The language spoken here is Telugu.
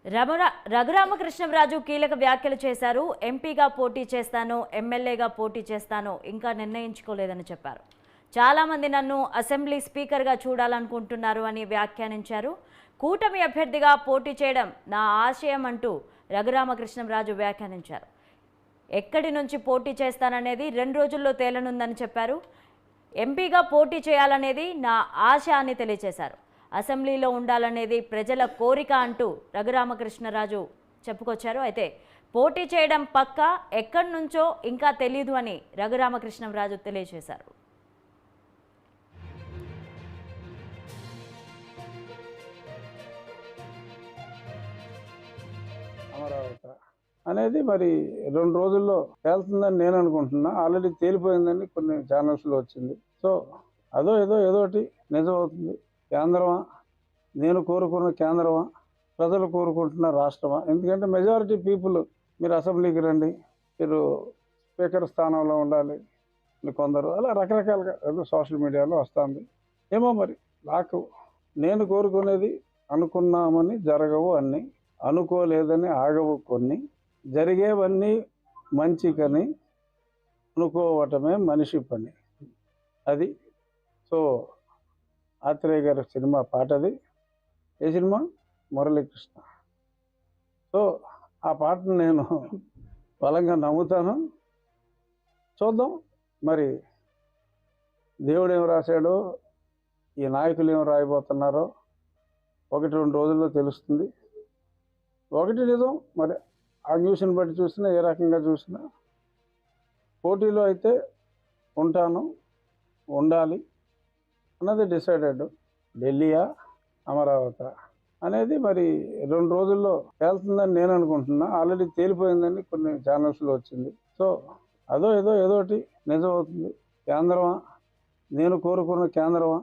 రఘురామకృష్ణంరాజు కీలక వ్యాఖ్యలు చేశారు. ఎంపీగా పోటీ చేస్తాను, ఎమ్మెల్యేగా పోటీ చేస్తాను, ఇంకా నిర్ణయించుకోలేదని చెప్పారు. చాలామంది నన్ను అసెంబ్లీ స్పీకర్గా చూడాలనుకుంటున్నారు అని వ్యాఖ్యానించారు. కూటమి అభ్యర్థిగా పోటీ చేయడం నా ఆశయం అంటూ రఘురామకృష్ణంరాజు వ్యాఖ్యానించారు. ఎక్కడి నుంచి పోటీ చేస్తాననేది 2 రోజుల్లో తేలనుందని చెప్పారు. ఎంపీగా పోటీ చేయాలనేది నా ఆశ అని తెలియజేశారు. అసెంబ్లీలో ఉండాలనేది ప్రజల కోరిక అంటూ రఘురామకృష్ణరాజు చెప్పుకొచ్చారు. అయితే పోటీ చేయడం పక్కా, ఎక్కడి నుంచో ఇంకా తెలియదు అని రఘురామకృష్ణరాజు తెలియజేశారు. అమరావతి అనేది మరి 2 రోజుల్లో తేలుతుందని నేను అనుకుంటున్నా. ఆల్రెడీ తేలిపోయిందని కొన్ని ఛానల్స్లో వచ్చింది. సో ఏదోటి నిజం అవుతుంది. కేంద్రమా, నేను కోరుకున్న కేంద్రమా, ప్రజలు కోరుకుంటున్న రాష్ట్రమా? ఎందుకంటే మెజారిటీ పీపుల్ మీరు అసెంబ్లీకి రండి, మీరు స్పీకర్ స్థానంలో ఉండాలి, కొందరు అలా రకరకాలుగా సోషల్ మీడియాలో వస్తుంది. ఏమో మరి నాకు నేను కోరుకునేది అనుకున్నామని జరగవు అన్నీ, అనుకోలేదని ఆగవు కొన్ని, జరిగేవన్నీ మంచికని అనుకోవటమే మనిషి పని. అది సో ఆత్రేయ గారి సినిమా పాటది. ఏ సినిమా? మురళీకృష్ణ. సో ఆ పాటను నేను బలంగా నమ్ముతాను. చూద్దాం మరి దేవుడు ఏం రాశాడో, ఈ నాయకులు ఏం రాయబోతున్నారో 1-2 రోజుల్లో తెలుస్తుంది. ఒకటి నిజం, మరి ఆ న్యూస్ని బట్టి చూసినా, ఏ రకంగా చూసినా పోటీలో అయితే ఉంటాను, ఉండాలి అన్నది డిసైడెడ్. ఢిల్లీయా, అమరావతి అనేది మరి 2 రోజుల్లో తేలుతుందని నేను అనుకుంటున్నా. ఆల్రెడీ తేలిపోయిందని కొన్ని ఛానల్స్లో వచ్చింది. సో ఏదోటి నిజం అవుతుంది. కేంద్రమా, నేను కోరుకున్న కేంద్రమా,